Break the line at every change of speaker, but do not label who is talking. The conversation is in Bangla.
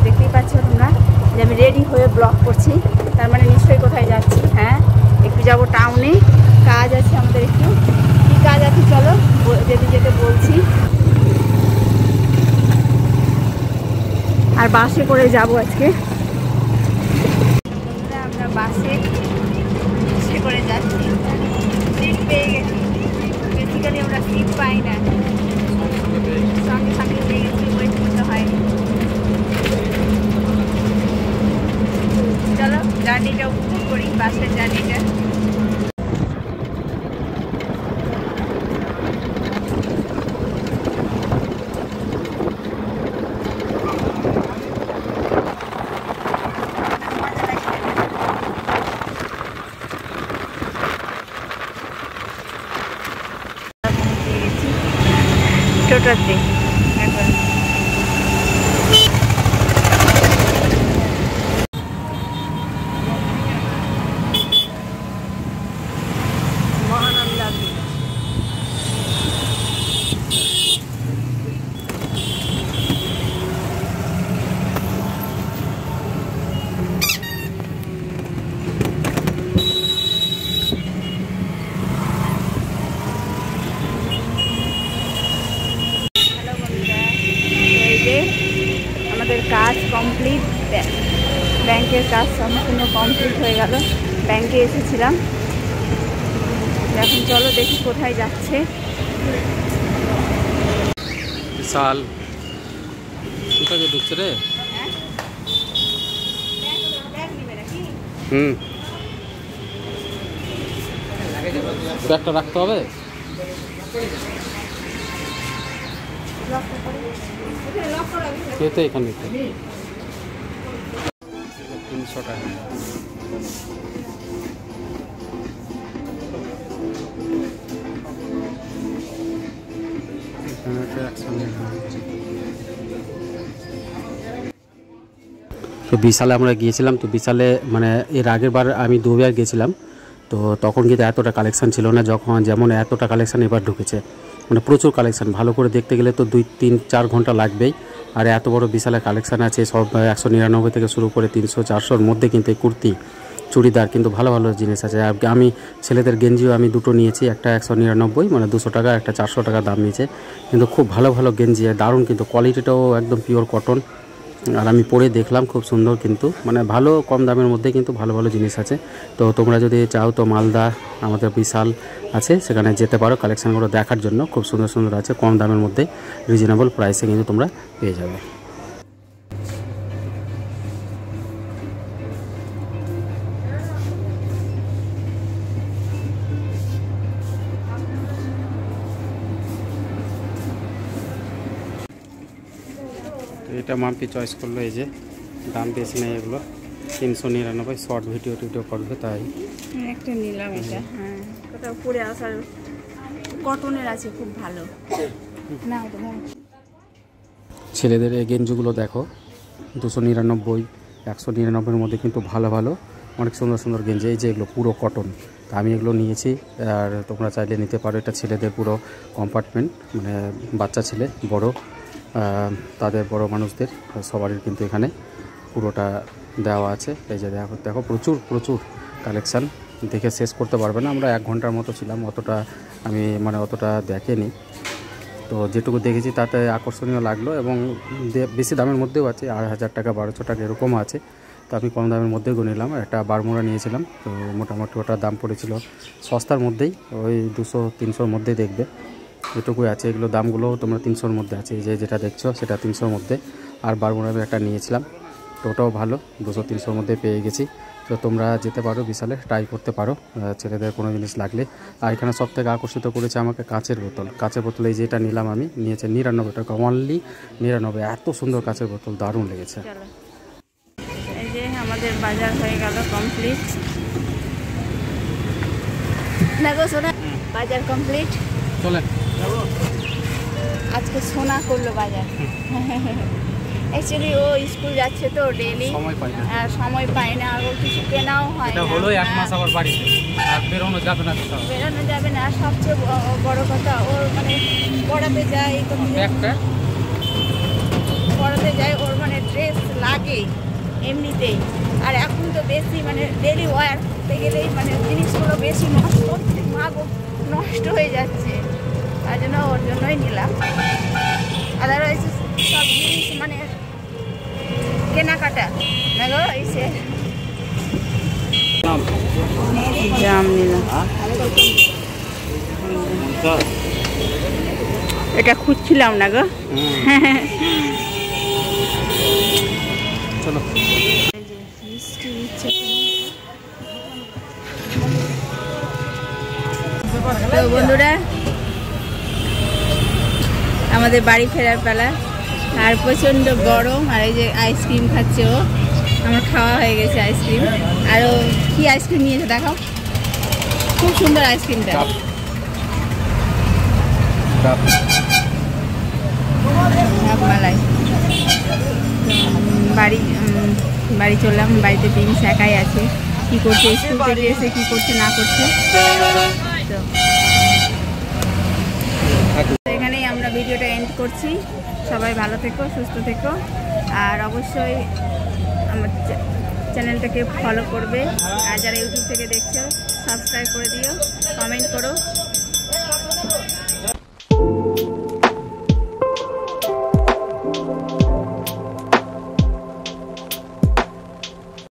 দেখতেই পাচ্ছ তোমরা যে আমি রেডি হয়ে ব্লগ করছি, তার মানে নিশ্চয়ই কোথায় যাচ্ছি। হ্যাঁ, একটু যাব টাউনে, কাজ আছে আমাদের। একটু কী কাজ আছে চলো যেতে যেতে বলছি। আর বাসে করে যাব আজকে। আমরা বাসে করে যাচ্ছি, সিট পেয়ে গেছি। বেসিক্যালি আমরা সিট পাই না, সঙ্গে সঙ্গে পেয়ে গেছি, ওয়েট করতে হয়নি। চলো জার্নিটা উপভোগ করি, বাসের জার্নিটা। টোটোতে এখন মহানন্দা বিচ। আমাদের কাজ কমপ্লিট, ব্যাংকের কাজ সম্পূর্ণ কমপ্লিট হয়ে গেল। ব্যাংকে এসেছিলাম, এখন চলো দেখি কোথায় যাচ্ছে।
বিশাল কোথায় ঢুকছে রে? ব্যাগটা রাখতে হবে। এখানে 300 টাকা। তো বিশালে আমরা গিয়েছিলাম। তো বিশালে মানে এর আগের বার আমি 2 বার গেছিলাম, তো তখন কিন্তু এতটা কালেকশান ছিল না যখন যেমন এতটা কালেকশান এবার ঢুকেছে। মানে প্রচুর কালেকশান, ভালো করে দেখতে গেলে তো 2-3-4 ঘন্টা লাগবেই। আর এত বড় বিশালের কালেকশান আছে, সব 199 থেকে শুরু করে 300-400-র মধ্যে কিন্তু এই কুর্তি চুড়িদার কিন্তু ভালো ভালো জিনিস আছে। আমি ছেলেদের গেঞ্জিও আমি দুটো নিয়েছি, একটা 199 মানে 200 টাকা, একটা 400 টাকা দাম নিয়েছে। কিন্তু খুব ভালো ভালো গেঞ্জি, দারুণ, কিন্তু কোয়ালিটিটাও একদম পিওর কটন। আর আমি পরে দেখলাম খুব সুন্দর, কিন্তু মানে ভালো কম দামের মধ্যে কিন্তু ভালো ভালো জিনিস আছে। তো তোমরা যদি চাও তো মালদা আমাদের বিশাল আছে, সেখানে যেতে পারো কালেকশানগুলো দেখার জন্য। খুব সুন্দর সুন্দর আছে, কম দামের মধ্যে রিজনেবল প্রাইসে কিন্তু তোমরা পেয়ে যাবে। এটা মাম্পি চয়েস করলো, এই যে দাম বেশি নেই, এগুলো 399, শর্ট ভিডিও করবে তাই
একটা নিলাম এটা। হ্যাঁ, কোথাও পরে আসার কটনের আছে, খুব ভালো। না
ছেলেদের এই গেঞ্জিগুলো দেখো 299, 199-এর মধ্যে কিন্তু ভালো ভালো অনেক সুন্দর সুন্দর গেঞ্জি। এই যে এগুলো পুরো কটন, তা আমি এগুলো নিয়েছি। আর তোমরা চাইলে নিতে পারো। এটা ছেলেদের পুরো কম্পার্টমেন্ট, মানে বাচ্চা ছেলে বড়, তাদের বড় মানুষদের সবারই কিন্তু এখানে পুরোটা দেওয়া আছে। এই যে দেখো প্রচুর প্রচুর কালেকশান, দেখে শেষ করতে পারবে না। আমরা 1 ঘন্টার মতো ছিলাম, অতটা আমি মানে অতটা দেখেনি। তো যেটুকু দেখেছি তাতে আকর্ষণীয় লাগলো, এবং বেশি দামের মধ্যেও আছে, 8,000 টাকা 1,200 টাকা এরকমও আছে। তো আমি কম দামের মধ্যেই নিলাম। একটা বারমুড়া নিয়েছিলাম, তো মোটামুটি ওটার দাম পড়েছিল সস্তার মধ্যেই, ওই 200-300-র মধ্যেই দেখবে এটুকুই আছে। এগুলো দামগুলো তোমরা 300-র মধ্যে আছে, এই যে যেটা দেখছো সেটা 300-র মধ্যে। আর বারমুড়া আমি একটা নিয়েছিলাম, তো ওটাও ভালো, 200-300-র মধ্যে পেয়ে গেছি। তো তোমরা যেতে পারো বিশালে, ট্রাই করতে পারো ছেলেদের কোনো জিনিস লাগলে। আর এখানে সবথেকে আকর্ষিত করেছে আমাকে কাচের বোতল। এই যেটা নিলাম আমি, নিয়েছে 99 টাকা, অনলি 99। এত সুন্দর কাচের বোতল, দারুণ লেগেছে।
এই যে আমাদের বাজার হয়ে গেল কমপ্লিট। দেখো সোনা, বাজার কমপ্লিট।
চলে
আজকে সোনা করলো বাজার। অ্যাকচুয়ালি ও স্কুল যাচ্ছে তো ডেইলি, সময় পায় না, আর ওর কিছু কেনাও হয় না।
হলো 1 মাস আবার বাড়িতে, আর বেরোনো যাবে না।
সবচেয়ে বড় কথা, ওর মানে পড়াতে যায়, ওর মানে ড্রেস লাগেই এমনিতেই। আর এখন তো বেশি মানে ডেলি ওয়ার করতে গেলেই মানে জিনিসগুলো বেশি নষ্ট হয়ে যাচ্ছে, তার জন্য ওর জন্যই নিলাম। আদারওয়াইজ সব জিনিস মানে কেনাকাটা না গো, এসে জাম নিলাম। এটা খুঁজছিলাম না গো।
চলো
তো বন্ধুরা, আমাদের বাড়ি ফেরার পালা। আর প্রচণ্ড গরম, আর এই যে আইসক্রিম খাচ্ছে ও। আমার খাওয়া হয়ে গেছে আইসক্রিম। আরও কি আইসক্রিম নিয়েছে দেখাও, খুব সুন্দর আইসক্রিমটা। মালাই বাড়ি চললাম। বাড়িতে প্রিন্স একাই আছে, কি করছে স্কুল থেকে এসে কি করছে না করছে। তো এখানেই আমরা ভিডিওটা এন্ড করছি। সবাই ভালো থেকো, সুস্থ থেকো, আর অবশ্যই আমার চ্যানেলটাকে ফলো করবে। আর যারা ইউটিউব থেকে দেখছো সাবস্ক্রাইব করে দিও, কমেন্ট করো।